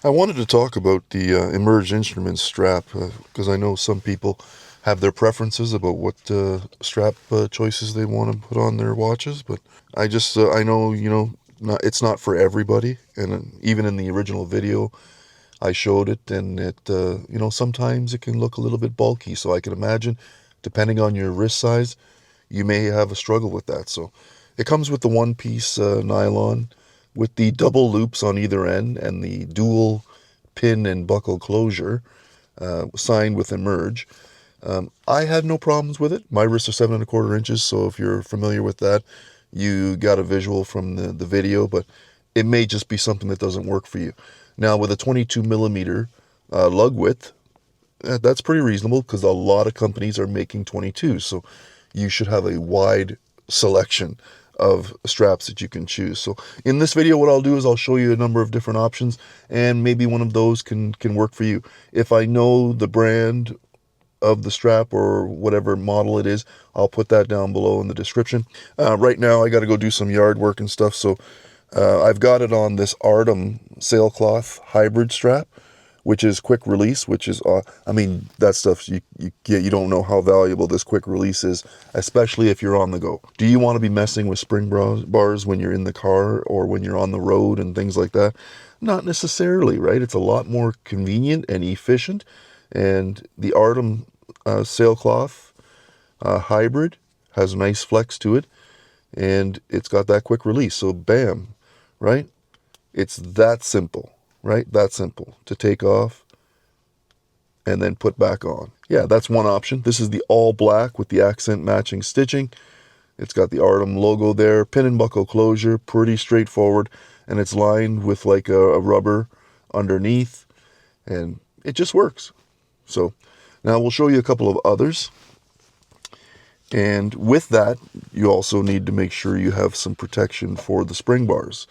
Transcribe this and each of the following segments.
I wanted to talk about the Immerged instruments strap because I know some people have their preferences about what strap choices they want to put on their watches, but I know it's not for everybody, and even in the original video I showed it, and sometimes it can look a little bit bulky, so I can imagine, depending on your wrist size, you may have a struggle with that. So it comes with the one-piece nylon with the double loops on either end and the dual pin and buckle closure, signed with Immerge. I had no problems with it. My wrists are 7¼ inches, so if you're familiar with that, you got a visual from the video, but it may just be something that doesn't work for you. Now, with a 22mm lug width, that's pretty reasonable because a lot of companies are making 22s, so you should have a wide selection of straps that you can choose. So in this video, what I'll do is I'll show you a number of different options, and maybe one of those can work for you. If I know the brand of the strap or whatever model it is, I'll put that down below in the description. Right now I got to go do some yard work and stuff, so I've got it on this Artem sailcloth hybrid strap, which is quick release, which is, that stuff, you don't know how valuable this quick release is, especially if you're on the go. Do you want to be messing with spring bars when you're in the car or when you're on the road and things like that? Not necessarily, right? It's a lot more convenient and efficient, and the Artem sailcloth hybrid has a nice flex to it, and it's got that quick release, so bam, right? It's that simple. Right? That simple to take off and then put back on. Yeah, that's one option. This is the all black with the accent matching stitching. It's got the Artem logo there, pin and buckle closure, pretty straightforward, and it's lined with like a rubber underneath, and it just works. So now we'll show you a couple of others. And with that, you also need to make sure you have some protection for the spring bars.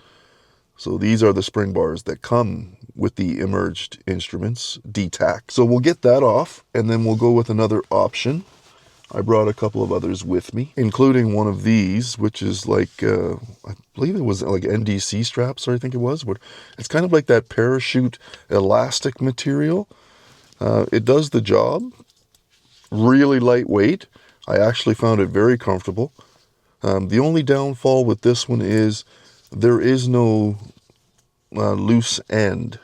So these are the spring bars that come with the Immerged instruments, D-Tac. So we'll get that off, and then we'll go with another option. I brought a couple of others with me, including one of these, which is like, I believe it was like NDC straps, or I think it was, but it's kind of like that parachute elastic material. It does the job. Really lightweight. I actually found it very comfortable. The only downfall with this one is there is no loose end.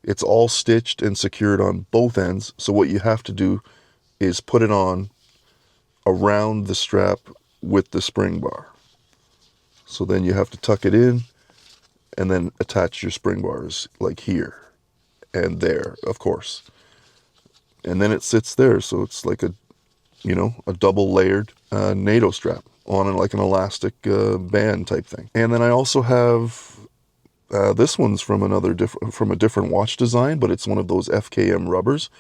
It's all stitched and secured on both ends, so what you have to do is put it on around the strap with the spring bar. So then you have to tuck it in and then attach your spring bars like here and there, of course. And then it sits there, so it's like a double layered NATO strap on like an elastic band type thing. And then I also have this one's from a different watch design, but it's one of those FKM rubbers,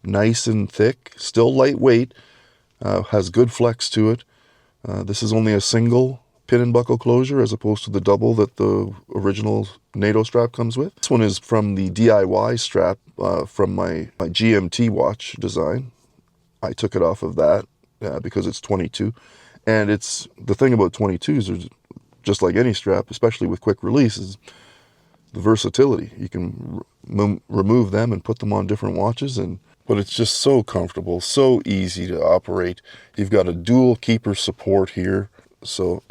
nice and thick, still lightweight, has good flex to it. This is only a single pin and buckle closure as opposed to the double that the original NATO strap comes with. This one is from the DIY strap from my GMT watch design. I took it off of that because it's 22. And it's the thing about 22s, are just like any strap, especially with quick release, is the versatility. You can remove them and put them on different watches, but it's just so comfortable, so easy to operate. You've got a dual keeper support here,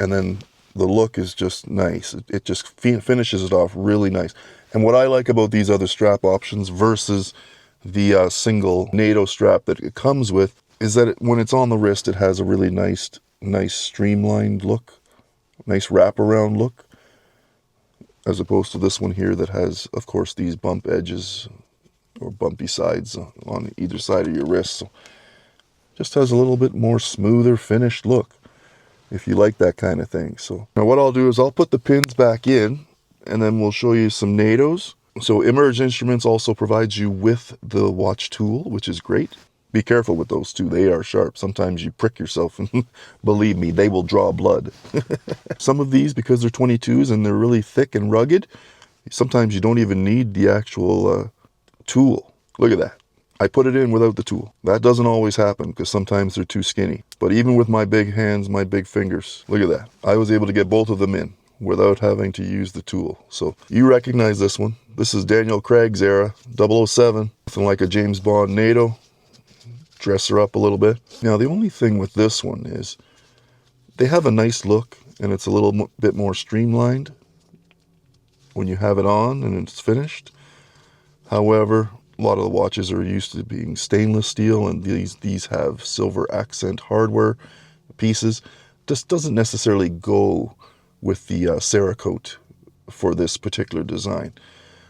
and then the look is just nice. It just finishes it off really nice. And what I like about these other strap options versus the single NATO strap that it comes with is that when it's on the wrist, it has a really nice streamlined look, nice wraparound look, as opposed to this one here that has, of course, these bump edges or bumpy sides on either side of your wrist. So just has a little bit more smoother finished look, if you like that kind of thing. So now what I'll do is I'll put the pins back in, and then we'll show you some NATOs. So Immerged Instruments also provides you with the watch tool, which is great. Be careful with those two. They are sharp. Sometimes you prick yourself, and believe me, they will draw blood. Some of these, because they're 22s and they're really thick and rugged, sometimes you don't even need the actual tool. Look at that. I put it in without the tool. That doesn't always happen because sometimes they're too skinny. But even with my big hands, my big fingers, look at that. I was able to get both of them in. without having to use the tool. So you recognize this one. This is Daniel Craig's era, 007, something like a James Bond Nato. Dress her up a little bit. Now the only thing with this one is they have a nice look, and it's a little bit more streamlined when you have it on and it's finished. However, a lot of the watches are used to being stainless steel, and these have silver accent hardware pieces. This doesn't necessarily go with the Cerakote for this particular design.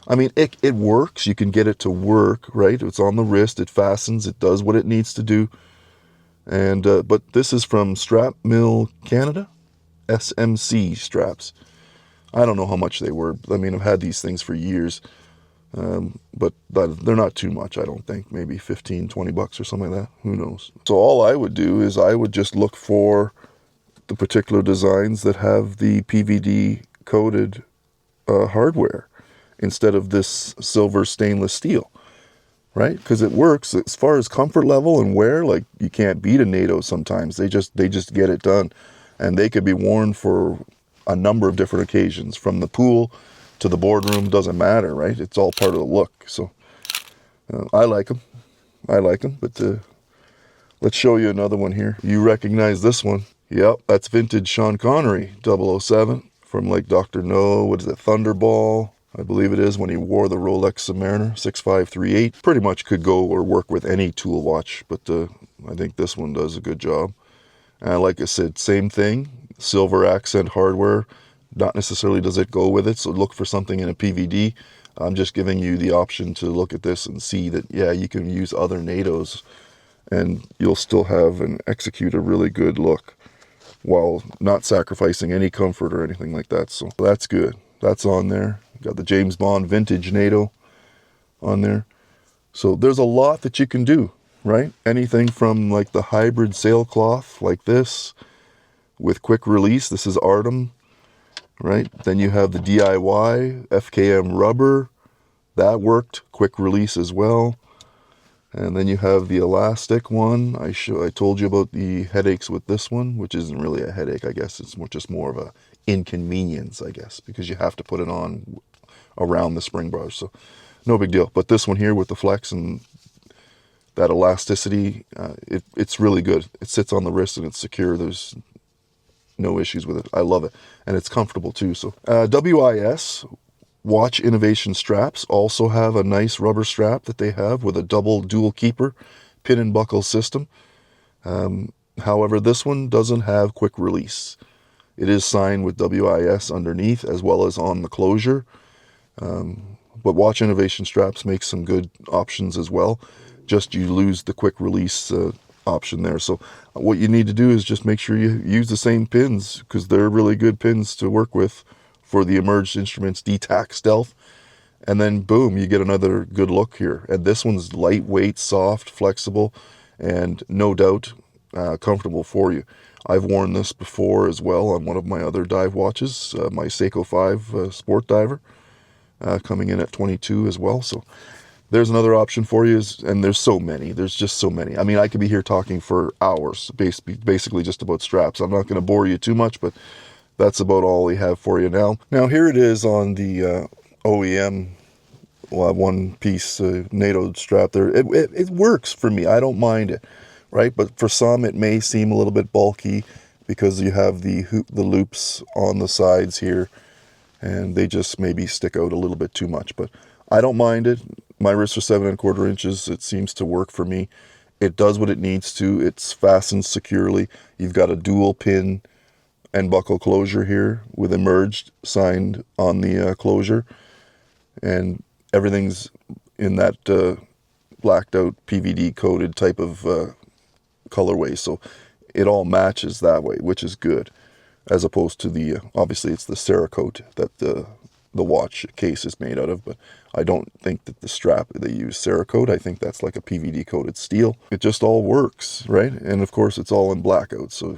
I mean, it works. You can get it to work, right? It's on the wrist. It fastens. It does what it needs to do. And but this is from Strap Mill Canada, SMC straps. I don't know how much they were. I mean, I've had these things for years, but they're not too much, I don't think. Maybe 15, 20 bucks or something like that. Who knows? So all I would do is I would just look for the particular designs that have the PVD coated hardware instead of this silver stainless steel, right? Because it works as far as comfort level and wear. Like, you can't beat a Nato sometimes. They just get it done, and they could be worn for a number of different occasions, from the pool to the boardroom. Doesn't matter, right? It's all part of the look. So I like them. But let's show you another one here. You recognize this one? Yep, that's vintage Sean Connery 007 from like Dr. No. What is it? Thunderball, I believe it is, when he wore the Rolex Submariner 6538. Pretty much could go or work with any tool watch, but I think this one does a good job. And like I said, same thing, silver accent hardware. Not necessarily does it go with it, so look for something in a PVD. I'm just giving you the option to look at this and see that, yeah, you can use other Natos and you'll still have and execute a really good look while not sacrificing any comfort or anything like that. So that's good. That's on there. Got the James Bond vintage Nato on there. So there's a lot that you can do, right? Anything from like the hybrid sailcloth like this with quick release. This is Artem, right? Then you have the DIY FKM Rubber. That worked. Quick release as well. And then you have the elastic one. I told you about the headaches with this one, which isn't really a headache, I guess. It's just more of a inconvenience, I guess, because you have to put it on around the spring bars. So no big deal. But this one here with the flex and that elasticity, it's really good. It sits on the wrist and it's secure. There's no issues with it. I love it. And it's comfortable too. So WIS Watch Innovation straps also have a nice rubber strap that they have with a double dual keeper pin and buckle system. However, this one doesn't have quick release. It is signed with WIS underneath as well as on the closure. But Watch Innovation straps make some good options as well. Just you lose the quick release option there. So what you need to do is just make sure you use the same pins, because they're really good pins to work with for the Immerged Instruments D-Tac Stealth. And then boom, you get another good look here. And this one's lightweight, soft, flexible, and no doubt comfortable for you. I've worn this before as well on one of my other dive watches, my Seiko 5 Sport Diver, coming in at 22 as well. So there's another option for you, and there's so many. There's just so many. I mean, I could be here talking for hours, basically just about straps. I'm not going to bore you too much, but that's about all we have for you now. Now, here it is on the OEM one-piece NATO strap there. It works for me. I don't mind it, right? But for some, it may seem a little bit bulky because you have the loops on the sides here, and they just maybe stick out a little bit too much. But I don't mind it. My wrists are 7¼ inches. It seems to work for me. It does what it needs to. It's fastened securely. You've got a dual pin and buckle closure here with Immerged signed on the closure, and everything's in that blacked out PVD coated type of colorway, so it all matches that way, which is good, as opposed to the obviously it's the Cerakote that the watch case is made out of. But I don't think that the strap they use Cerakote. I think that's like a PVD coated steel. It just all works, right? And of course it's all in blackout, so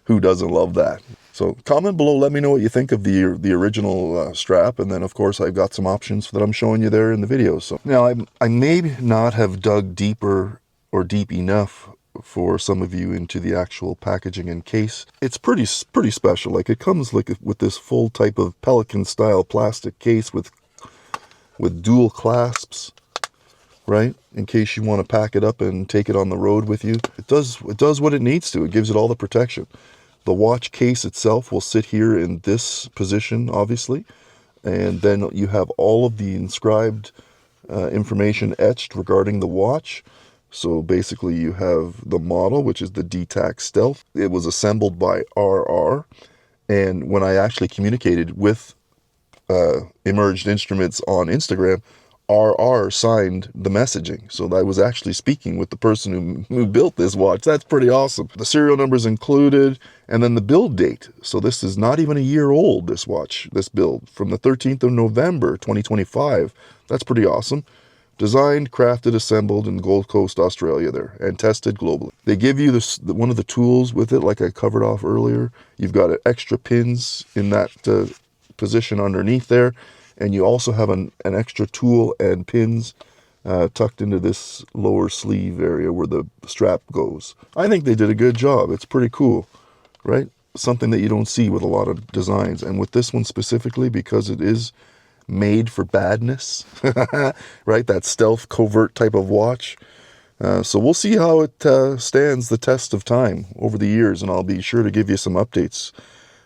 who doesn't love that? So comment below, let me know what you think of the original strap, and then of course I've got some options that I'm showing you there in the video. So now I may not have dug deeper or deep enough for some of you into the actual packaging and case. It's pretty special. Like, it comes like with this full type of Pelican style plastic case with dual clasps, right? In case you want to pack it up and take it on the road with you. It does what it needs to. It gives it all the protection. The watch case itself will sit here in this position, obviously, and then you have all of the inscribed information etched regarding the watch. So basically you have the model, which is the D-Tac Stealth. It was assembled by RR, and when I actually communicated with Immerged Instruments on Instagram, RR signed the messaging. So I was actually speaking with the person who built this watch. That's pretty awesome. The serial number is included, and then the build date. So this is not even a year old, this watch, this build, from the 13th of November, 2025. That's pretty awesome. Designed, crafted, assembled in Gold Coast, Australia there, and tested globally. They give you this, one of the tools with it, like I covered off earlier. You've got extra pins in that position underneath there, and you also have an extra tool and pins tucked into this lower sleeve area where the strap goes. I think they did a good job. It's pretty cool, right? Something that you don't see with a lot of designs, and with this one specifically, because it is made for badness, right? That stealth covert type of watch. So we'll see how it stands the test of time over the years, and I'll be sure to give you some updates,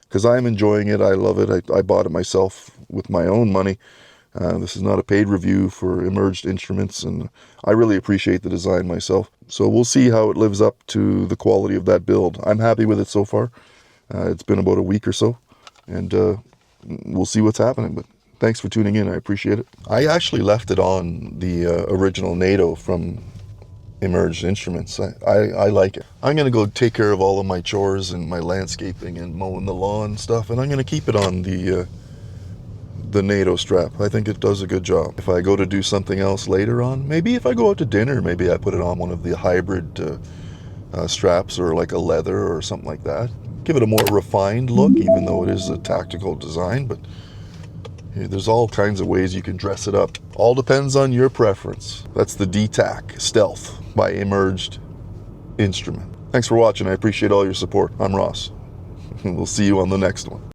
because I'm enjoying it. I love it. I bought it myself with my own money. This is not a paid review for Immerged Instruments, and I really appreciate the design myself. So we'll see how it lives up to the quality of that build. I'm happy with it so far. It's been about a week or so, and we'll see what's happening. But thanks for tuning in. I appreciate it. I actually left it on the original Nato from Immerged Instruments. I like it. I'm going to go take care of all of my chores and my landscaping and mowing the lawn stuff, and I'm going to keep it on the Nato strap. I think it does a good job. If I go to do something else later on, maybe if I go out to dinner, maybe I put it on one of the hybrid straps, or like a leather or something like that. Give it a more refined look, even though it is a tactical design, but there's all kinds of ways you can dress it up. All depends on your preference. That's the D-Tac Stealth by Immerged Instrument. Thanks for watching. I appreciate all your support. I'm Ross. We'll see you on the next one.